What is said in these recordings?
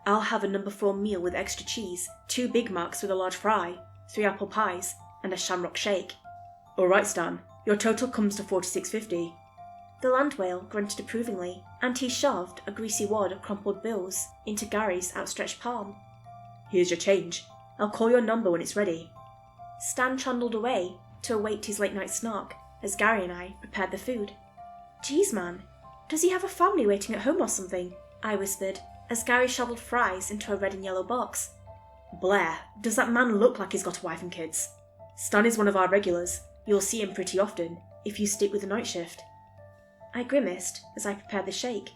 I'll have a number 4 meal with extra cheese, 2 Big Macs with a large fry, 3 apple pies, and a shamrock shake. Alright, Stan, your total comes to $46.50. The land whale grunted approvingly, and he shoved a greasy wad of crumpled bills into Gary's outstretched palm. Here's your change. I'll call your number when it's ready. Stan trundled away to await his late-night snack as Gary and I prepared the food. Geez, man, does he have a family waiting at home or something? I whispered as Gary shoveled fries into a red and yellow box. Blair, does that man look like he's got a wife and kids? Stan is one of our regulars. You'll see him pretty often, if you stick with the night shift. I grimaced as I prepared the shake.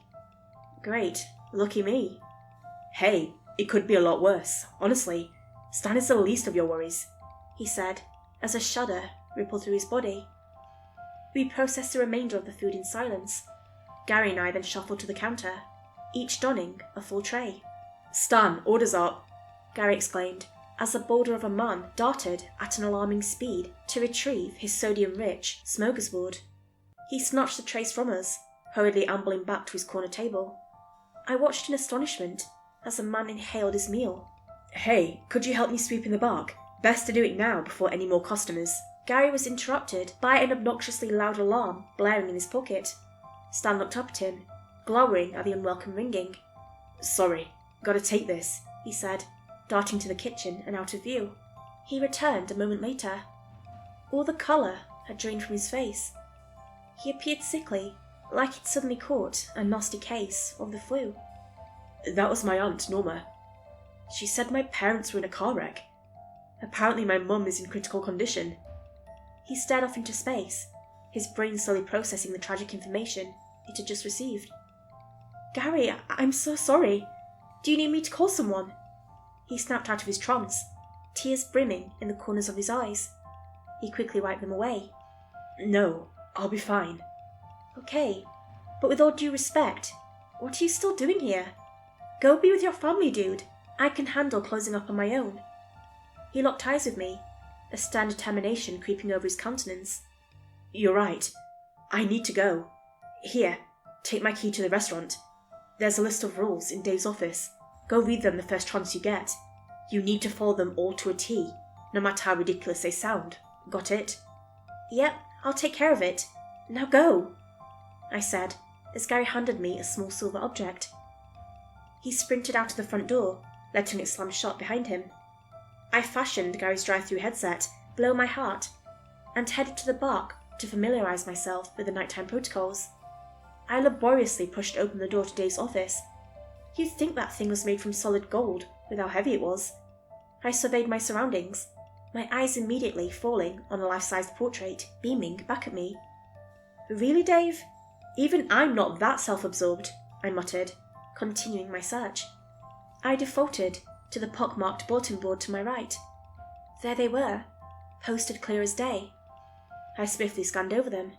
Great, lucky me. Hey, it could be a lot worse, honestly. Stan is the least of your worries, he said, as a shudder rippled through his body. We processed the remainder of the food in silence. Gary and I then shuffled to the counter, each donning a full tray. Stan, orders up, Gary exclaimed, as the boulder of a man darted at an alarming speed to retrieve his sodium-rich smorgasbord. He snatched the trays from us, hurriedly ambling back to his corner table. I watched in astonishment as the man inhaled his meal. Hey, could you help me sweep in the back? Best to do it now before any more customers. Gary was interrupted by an obnoxiously loud alarm blaring in his pocket. Stan looked up at him, glowering at the unwelcome ringing. Sorry, gotta take this, he said, darting to the kitchen and out of view. He returned a moment later. All the colour had drained from his face. He appeared sickly, like he'd suddenly caught a nasty case of the flu. That was my aunt, Norma. She said my parents were in a car wreck. Apparently my mum is in critical condition. He stared off into space, his brain slowly processing the tragic information it had just received. Gary, I'm so sorry. Do you need me to call someone? He snapped out of his trance, tears brimming in the corners of his eyes. He quickly wiped them away. No, I'll be fine. Okay, but with all due respect, what are you still doing here? Go be with your family, dude. I can handle closing up on my own. He locked eyes with me, a stern determination creeping over his countenance. You're right. I need to go. Here, take my key to the restaurant. There's a list of rules in Dave's office. Go read them the first chance you get. You need to follow them all to a T, no matter how ridiculous they sound. Got it? Yep, I'll take care of it. Now go, I said, as Gary handed me a small silver object. He sprinted out of the front door, letting it slam shut behind him. I fashioned Gary's drive-through headset below my heart and headed to the back to familiarise myself with the nighttime protocols. I laboriously pushed open the door to Dave's office. You'd think that thing was made from solid gold, with how heavy it was. I surveyed my surroundings, my eyes immediately falling on a life-sized portrait beaming back at me. Really, Dave? Even I'm not that self-absorbed, I muttered, continuing my search. I defaulted to the pock-marked bulletin board to my right. There they were, posted clear as day. I swiftly scanned over them.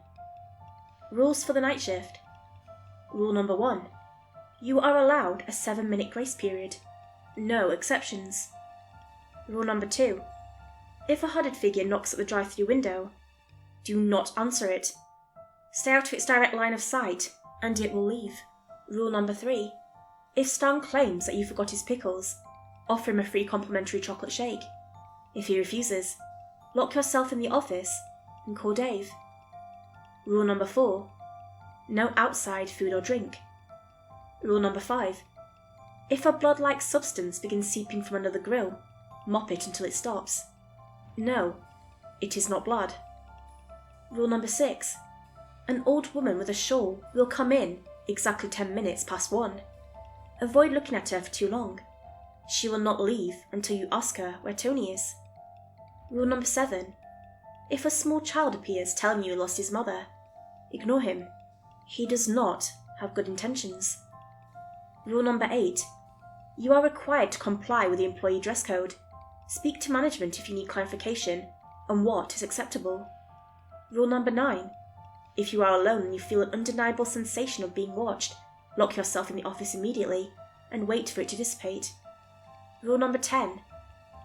Rules for the night shift. Rule number 1. You are allowed a 7-minute grace period. No exceptions. Rule number 2. If a hooded figure knocks at the drive-thru window, do not answer it. Stay out of its direct line of sight, and it will leave. Rule number 3. If Stan claims that you forgot his pickles, offer him a free complimentary chocolate shake. If he refuses, lock yourself in the office and call Dave. Rule number 4. No outside food or drink. Rule number 5. If a blood-like substance begins seeping from under the grill, mop it until it stops. No, it is not blood. Rule number 6. An old woman with a shawl will come in exactly 10 minutes past 1. Avoid looking at her for too long. She will not leave until you ask her where Tony is. Rule number 7. If a small child appears telling you he lost his mother, ignore him. He does not have good intentions. Rule number 8. You are required to comply with the employee dress code. Speak to management if you need clarification on what is acceptable. Rule number 9. If you are alone and you feel an undeniable sensation of being watched, lock yourself in the office immediately and wait for it to dissipate. Rule number 10.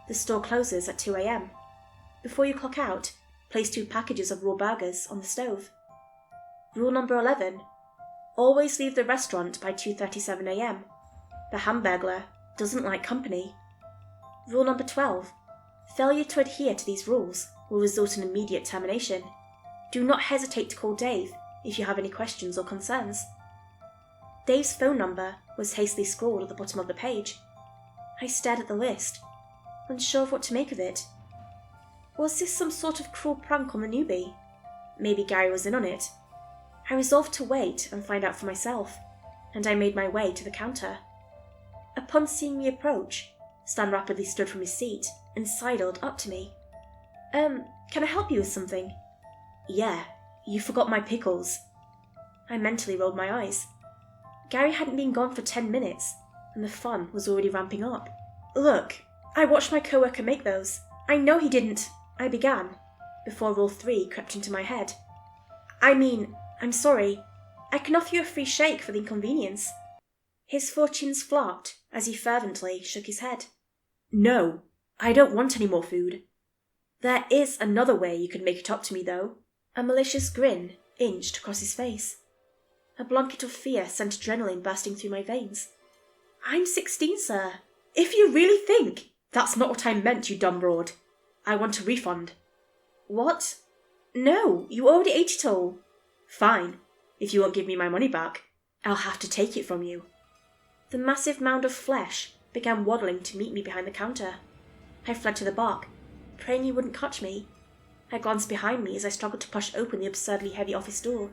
The store closes at 2 a.m. Before you clock out, place 2 packages of raw burgers on the stove. Rule number 11. Always leave the restaurant by 2:37 a.m. The Hamburglar doesn't like company. Rule number 12. Failure to adhere to these rules will result in immediate termination. Do not hesitate to call Dave if you have any questions or concerns. Dave's phone number was hastily scrawled at the bottom of the page. I stared at the list, unsure of what to make of it. Was this some sort of cruel prank on the newbie? Maybe Gary was in on it. I resolved to wait and find out for myself, and I made my way to the counter. Upon seeing me approach, Stan rapidly stood from his seat and sidled up to me. Can I help you with something? Yeah, you forgot my pickles. I mentally rolled my eyes. Gary hadn't been gone for 10 minutes, and the fun was already ramping up. Look, I watched my coworker make those. I know he didn't, I began, before Rule 3 crept into my head. I'm sorry. I can offer you a free shake for the inconvenience. His fortunes flopped as he fervently shook his head. No, I don't want any more food. There is another way you could make it up to me, though. A malicious grin inched across his face. A blanket of fear sent adrenaline bursting through my veins. I'm 16, sir. If you really think... That's not what I meant, you dumb broad. I want a refund. What? No, you already ate it all. Fine. If you won't give me my money back, I'll have to take it from you. The massive mound of flesh began waddling to meet me behind the counter. I fled to the back, praying he wouldn't catch me. I glanced behind me as I struggled to push open the absurdly heavy office door.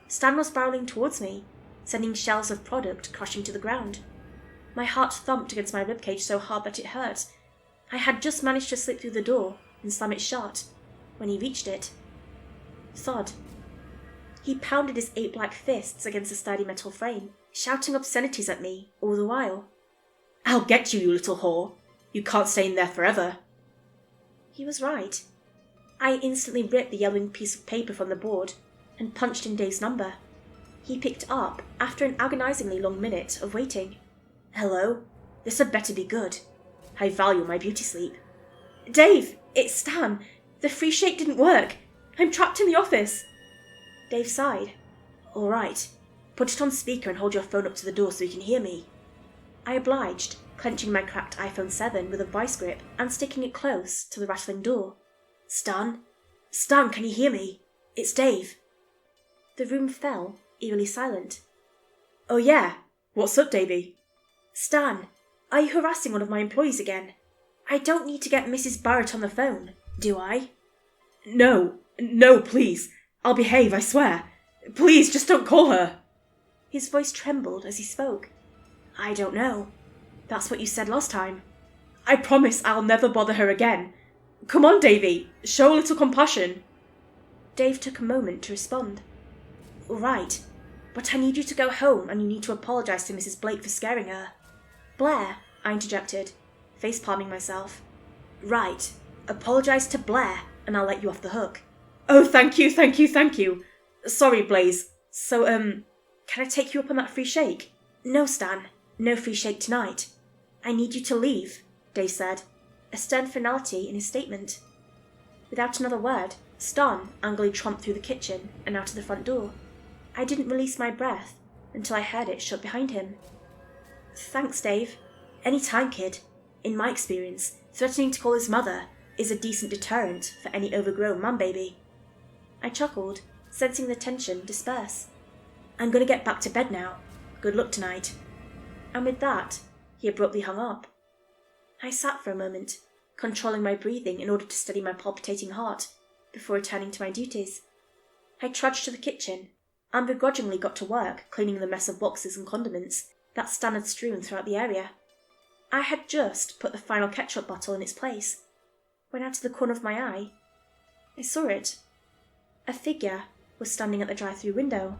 Stan was barreling towards me, sending shells of product crashing to the ground. My heart thumped against my ribcage so hard that it hurt. I had just managed to slip through the door and slam it shut when he reached it. Thud. He pounded his 8 black fists against the sturdy metal frame, shouting obscenities at me all the while. I'll get you, you little whore. You can't stay in there forever. He was right. I instantly ripped the yellowing piece of paper from the board and punched in Dave's number. He picked up after an agonizingly long minute of waiting. Hello? This had better be good. I value my beauty sleep. Dave, it's Stan. The free shake didn't work. I'm trapped in the office. Dave sighed. All right. Put it on speaker and hold your phone up to the door so you can hear me. I obliged, clenching my cracked iPhone 7 with a vice grip and sticking it close to the rattling door. Stan? Stan, can you hear me? It's Dave. The room fell, eerily silent. Oh yeah? What's up, Davey? Stan, are you harassing one of my employees again? I don't need to get Mrs. Barrett on the phone, do I? No, please. I'll behave, I swear. Please, just don't call her. His voice trembled as he spoke. I don't know. That's what you said last time. I promise I'll never bother her again. Come on, Davey. Show a little compassion. Dave took a moment to respond. All right, but I need you to go home and you need to apologise to Mrs. Blake for scaring her. Blair, I interjected, face-palming myself. Right, apologise to Blair and I'll let you off the hook. Oh, thank you. Sorry, Blaze. So, can I take you up on that free shake? No, Stan. No free shake tonight. I need you to leave, Dave said, a stern finality in his statement. Without another word, Stan angrily tromped through the kitchen and out of the front door. I didn't release my breath until I heard it shut behind him. Thanks, Dave. Any time, kid. In my experience, threatening to call his mother is a decent deterrent for any overgrown man-baby. I chuckled, sensing the tension disperse. I'm going to get back to bed now. Good luck tonight. And with that, he abruptly hung up. I sat for a moment, controlling my breathing in order to steady my palpitating heart, before returning to my duties. I trudged to the kitchen, and begrudgingly got to work cleaning the mess of boxes and condiments that Stan had strewn throughout the area. I had just put the final ketchup bottle in its place, when out of the corner of my eye, I saw it. A figure was standing at the drive-through window.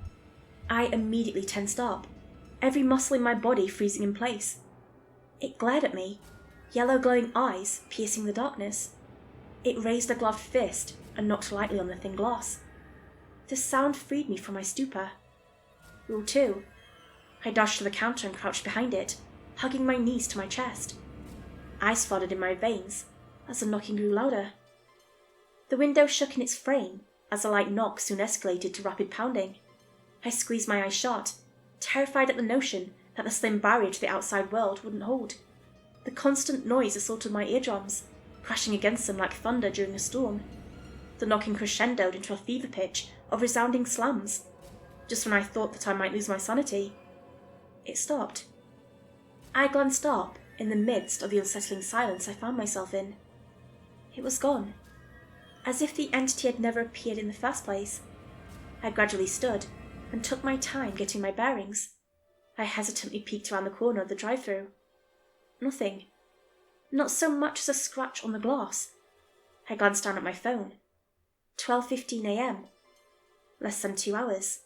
I immediately tensed up, every muscle in my body freezing in place. It glared at me, yellow glowing eyes piercing the darkness. It raised a gloved fist and knocked lightly on the thin glass. The sound freed me from my stupor. Rule 2. I dashed to the counter and crouched behind it, hugging my knees to my chest. Ice flooded in my veins as the knocking grew louder. The window shook in its frame as the light knock soon escalated to rapid pounding. I squeezed my eyes shut, terrified at the notion that the slim barrier to the outside world wouldn't hold. The constant noise assaulted my eardrums, crashing against them like thunder during a storm. The knocking crescendoed into a fever pitch of resounding slams. Just when I thought that I might lose my sanity, it stopped. I glanced up in the midst of the unsettling silence I found myself in. It was gone, as if the entity had never appeared in the first place. I gradually stood and took my time getting my bearings. I hesitantly peeked around the corner of the drive-thru. Nothing. Not so much as a scratch on the glass. I glanced down at my phone. 12:15 a.m. Less than 2 hours.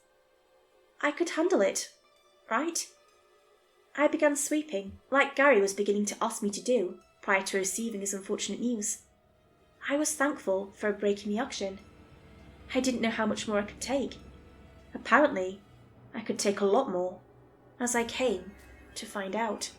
I could handle it, right? I began sweeping, like Gary was beginning to ask me to do prior to receiving his unfortunate news. I was thankful for a break in the action. I didn't know how much more I could take. Apparently, I could take a lot more, as I came to find out.